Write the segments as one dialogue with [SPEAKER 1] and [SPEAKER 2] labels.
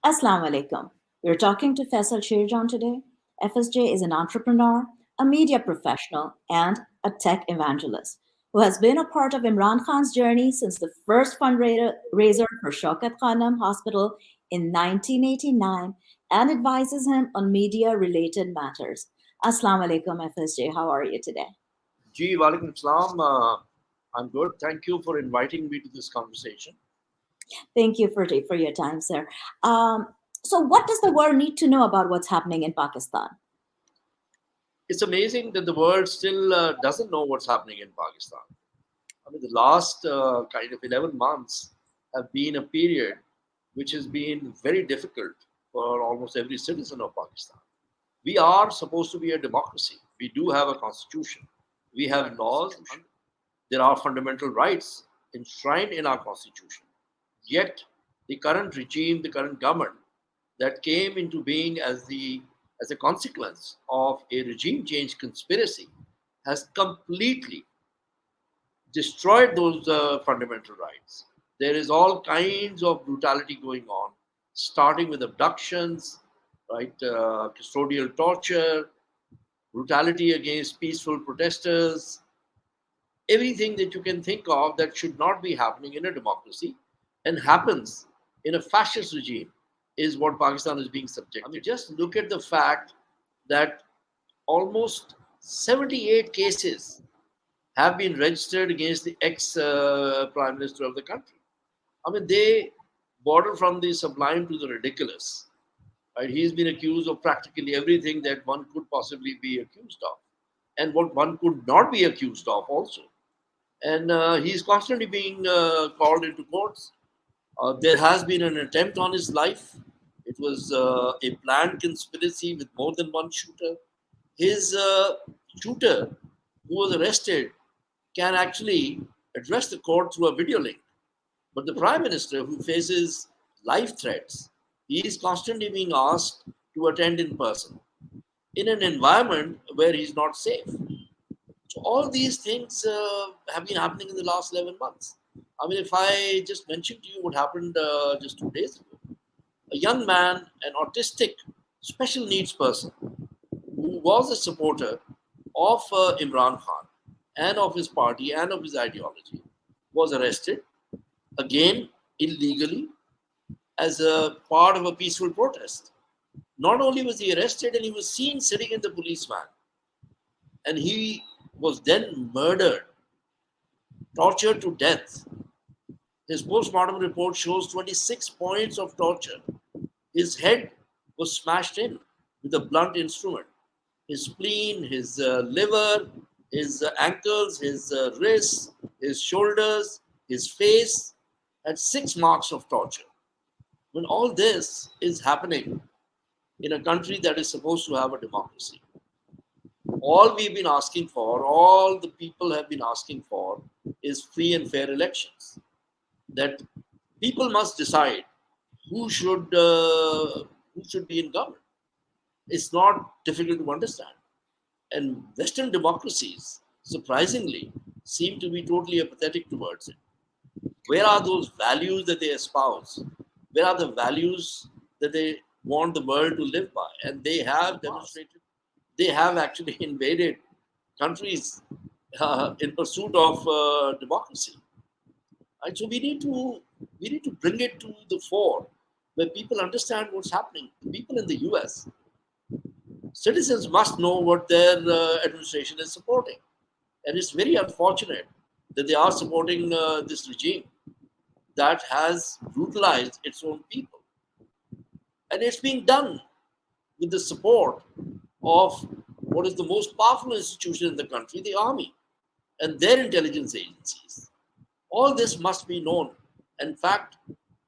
[SPEAKER 1] Assalamu alaikum. We're talking to Faisal Shirjan today. FSJ is an entrepreneur, a media professional, and a tech evangelist who has been a part of Imran Khan's journey since the first fundraiser for Shaukat Khanam Hospital in 1989 and advises him on media related matters. Assalamu alaikum, FSJ. How are you today?
[SPEAKER 2] Ji, walaikum salam. I'm good. Thank you for inviting me to this conversation.
[SPEAKER 1] Thank you for your time, sir. Um, so, what does the world need to know about what's happening in Pakistan?
[SPEAKER 2] It's amazing that the world still doesn't know what's happening in Pakistan. I mean, the last kind of 11 months have been a period which has been very difficult for almost every citizen of Pakistan. We are supposed to be a democracy. We do have a constitution. We have laws. There are fundamental rights enshrined in our constitution. Yet, the current regime, the current government that came into being as a consequence of a regime change conspiracy has completely destroyed those fundamental rights. There is all kinds of brutality going on, starting with abductions, right, custodial torture, brutality against peaceful protesters, everything that you can think of that should not be happening in a democracy and happens in a fascist regime is what Pakistan is being subjected. I mean, just look at the fact that almost 78 cases have been registered against the ex prime minister of the country. I mean, they border from the sublime to the ridiculous. Right? He's been accused of practically everything that one could possibly be accused of, and what one could not be accused of also. And he's constantly being called into courts. There has been an attempt on his life. It was a planned conspiracy with more than one shooter. His shooter, who was arrested, can actually address the court through a video link. But the prime minister, who faces life threats, he is constantly being asked to attend in person in an environment where he's not safe. So all these things have been happening in the last 11 months. I mean, if I just mentioned to you what happened just 2 days ago, a young man, an autistic special needs person who was a supporter of Imran Khan and of his party and of his ideology, was arrested again illegally as a part of a peaceful protest. Not only was he arrested, and he was seen sitting in the police van, and he was then murdered, tortured to death. His postmortem report shows 26 points of torture. His head was smashed in with a blunt instrument. His spleen, his liver, his ankles, his wrists, his shoulders, his face had 6 marks of torture. When all this is happening in a country that is supposed to have a democracy, all we've been asking for, all the people have been asking for, is free and fair elections. That people must decide who should uh, who should be in government. It's not difficult to understand. And Western democracies, surprisingly, seem to be totally apathetic towards it. Where are those values that they espouse? Where are the values that they want the world to live by? And they have demonstrated, they have actually invaded countries in pursuit of democracy. Right? So we need to bring it to the fore where people understand what's happening. People in the US, citizens must know what their administration is supporting. And it's very unfortunate that they are supporting this regime that has brutalized its own people. And it's being done with the support of what is the most powerful institution in the country, the army, and their intelligence agencies. All this must be known. In fact,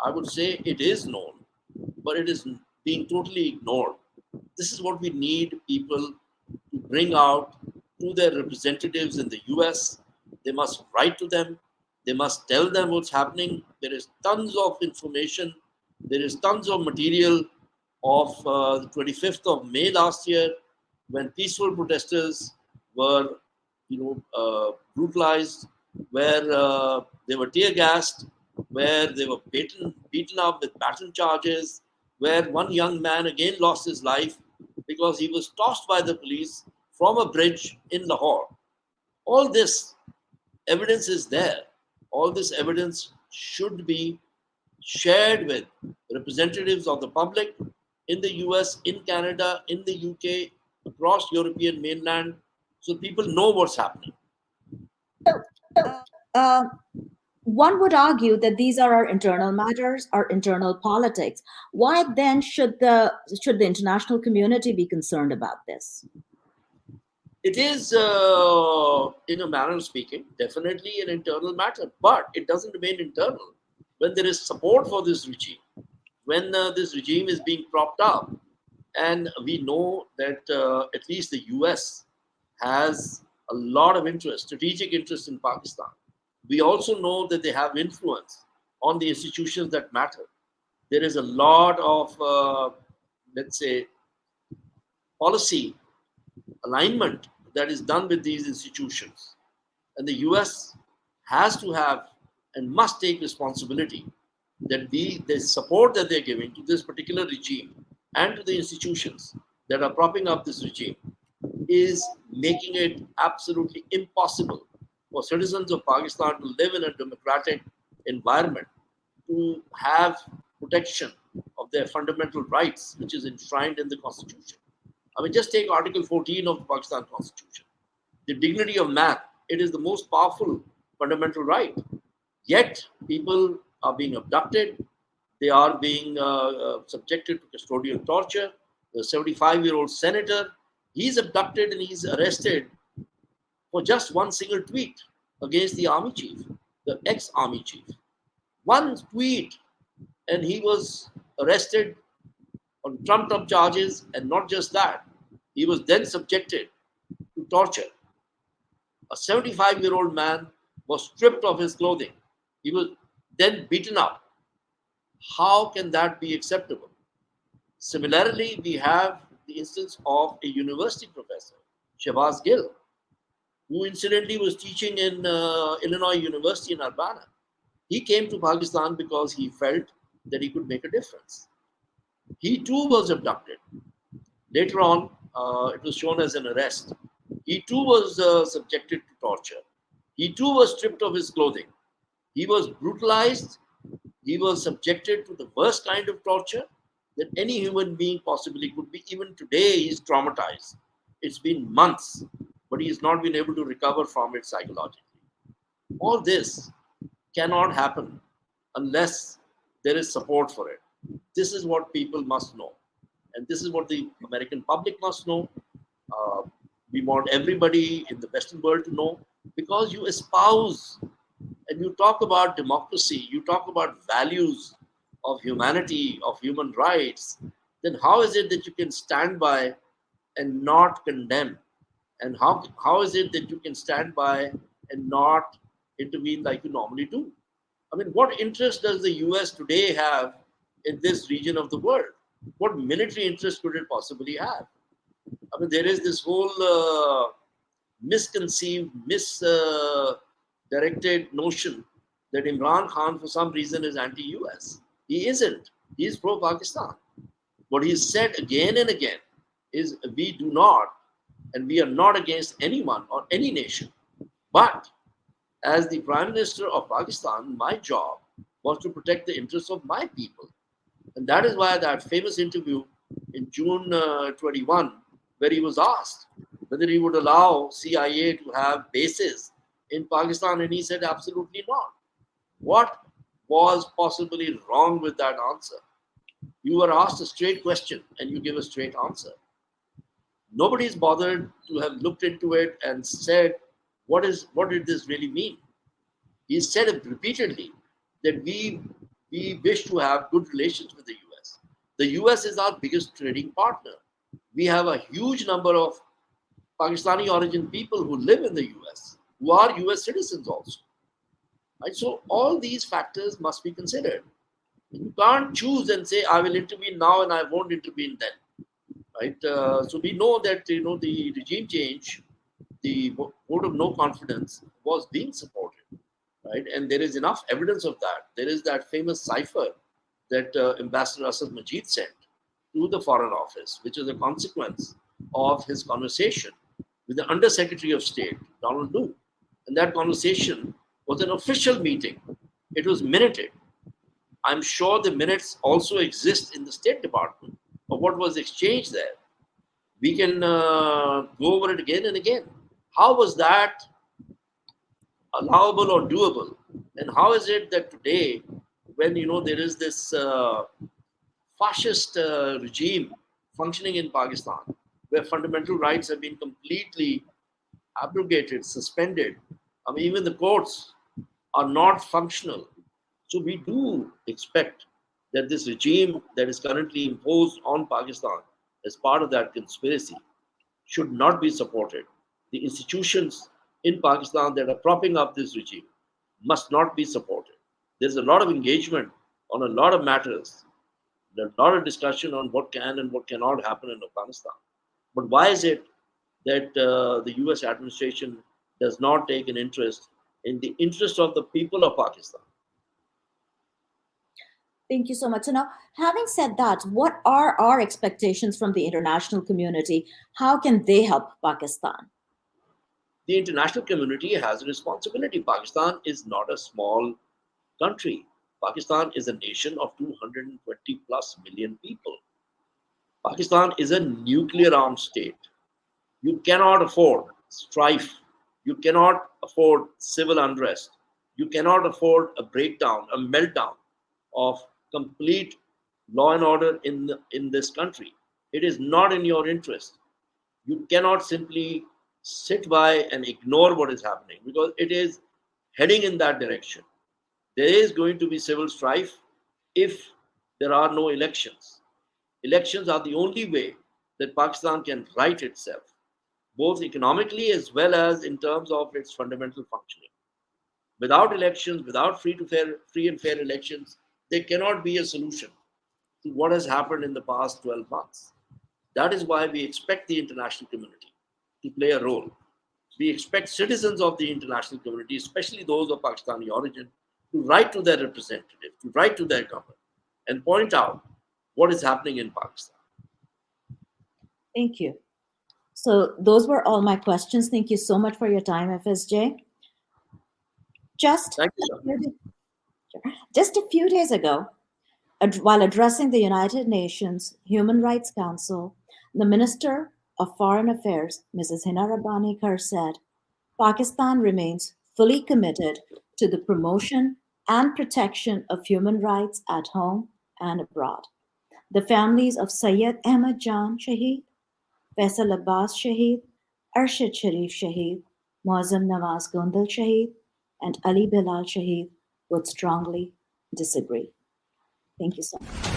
[SPEAKER 2] I would say it is known, but it is being totally ignored. This is what we need people to bring out to their representatives in the US. They must write to them. They must tell them what's happening. There is tons of information. There is tons of material of the 25th of May last year when peaceful protesters were, brutalized, where they were tear gassed, where they were beaten up with battle charges, where one young man again lost his life because he was tossed by the police from a bridge in Lahore. All this evidence is there. All this evidence should be shared with representatives of the public in the US, in Canada, in the UK, across European mainland, so people know what's happening.
[SPEAKER 1] Uh, one would argue that these are our internal matters, our internal politics. Why then should the international community be concerned about this?
[SPEAKER 2] It is, in a manner of speaking, definitely an internal matter, but it doesn't remain internal. When there is support for this regime, when this regime is being propped up, and we know that at least the US has a lot of interest, strategic interest in Pakistan. We also know that they have influence on the institutions that matter. There is a lot of, let's say, policy alignment that is done with these institutions. And the US has to have and must take responsibility that the support that they're giving to this particular regime and to the institutions that are propping up this regime is making it absolutely impossible for citizens of Pakistan to live in a democratic environment, to have protection of their fundamental rights, which is enshrined in the Constitution. I mean, just take Article 14 of the Pakistan Constitution. The dignity of man, it is the most powerful fundamental right. Yet, people are being abducted, they are being subjected to custodial torture. The 75-year-old senator, he's abducted and he's arrested for just one single tweet against the army chief, the ex army chief. One tweet, and he was arrested on trumped up charges, and not just that, he was then subjected to torture. A 75-year-old man was stripped of his clothing. He was then beaten up. How can that be acceptable? Similarly, we have the instance of a university professor, Shabazz Gill, who incidentally was teaching in Illinois University in Urbana. He came to Pakistan because he felt that he could make a difference. He too was abducted. Later on, it was shown as an arrest. He too was subjected to torture. He too was stripped of his clothing. He was brutalized. He was subjected to the worst kind of torture that any human being possibly could be. Even today, he's traumatized. It's been months, but he has not been able to recover from it psychologically. All this cannot happen unless there is support for it. This is what people must know. And this is what the American public must know. Uh, we want everybody in the Western world to know, because you espouse and you talk about democracy, you talk about values of humanity, of human rights, then how is it that you can stand by and not condemn? And how is it that you can stand by and not intervene like you normally do? I mean, what interest does the US today have in this region of the world? What military interest could it possibly have? I mean, there is this whole misconceived, misdirected notion that Imran Khan, for some reason, is anti US. He isn't. He is pro Pakistan. What he's said again and again is we do not, and we are not against anyone or any nation. But as the Prime Minister of Pakistan, my job was to protect the interests of my people. And that is why that famous interview in June 21, where he was asked whether he would allow CIA to have bases in Pakistan, and he said absolutely not. What was possibly wrong with that answer? You were asked a straight question and you give a straight answer. Nobody's bothered to have looked into it and said, what did this really mean? He said it repeatedly that we wish to have good relations with the US. The US is our biggest trading partner. We have a huge number of Pakistani origin people who live in the US, who are US citizens also. Right? So all these factors must be considered. You can't choose and say, I will intervene now and I won't intervene then. Right? So we know that the regime change, the vote of no confidence was being supported, right? And there is enough evidence of that. There is that famous cipher that Ambassador Asad Majid sent to the Foreign Office, which is a consequence of his conversation with the Under Secretary of State, Donald Lu. And that conversation was an official meeting. It was minuted. I'm sure the minutes also exist in the State Department of what was exchanged there. We can go over it again and again. How was that allowable or doable? And how is it that today, when there is this fascist regime functioning in Pakistan, where fundamental rights have been completely abrogated, suspended, I mean, even the courts are not functional. So we do expect that this regime that is currently imposed on Pakistan as part of that conspiracy should not be supported. The institutions in Pakistan that are propping up this regime must not be supported. There's a lot of engagement on a lot of matters. There's a lot of discussion on what can and what cannot happen in Afghanistan. But why is it that the US administration does not take an interest in the interest of the people of Pakistan?
[SPEAKER 1] Thank you so much. So now, having said that, what are our expectations from the international community? How can they help Pakistan?
[SPEAKER 2] The international community has a responsibility. Pakistan is not a small country. Pakistan is a nation of 220 plus million people. Pakistan is a nuclear armed state. You cannot afford strife. You cannot afford civil unrest. You cannot afford a breakdown, a meltdown of complete law and order in this country. It is not in your interest. You cannot simply sit by and ignore what is happening because it is heading in that direction. There is going to be civil strife if there are no elections. Elections are the only way that Pakistan can right itself, both economically as well as in terms of its fundamental functioning. Without elections, without free and fair elections, there cannot be a solution to what has happened in the past 12 months. That is why we expect the international community to play a role. We expect citizens of the international community, especially those of Pakistani origin, to write to their representatives, to write to their government, and point out what is happening in Pakistan.
[SPEAKER 1] Thank you. So those were all my questions. Thank you so much for your time, FSJ. Just
[SPEAKER 2] Thank
[SPEAKER 1] a
[SPEAKER 2] you, sir.
[SPEAKER 1] few, just a few days ago, while addressing the United Nations Human Rights Council, the Minister of Foreign Affairs, Mrs. Hina Rabbani Kar, said Pakistan remains fully committed to the promotion and protection of human rights at home and abroad. The families of Syed Ahmad Jan Shaheed, Faisal Abbas Shaheed, Arshad Sharif Shaheed, Muazzam Nawaz Gondal Shaheed, and Ali Bilal Shaheed would strongly disagree. Thank you so much.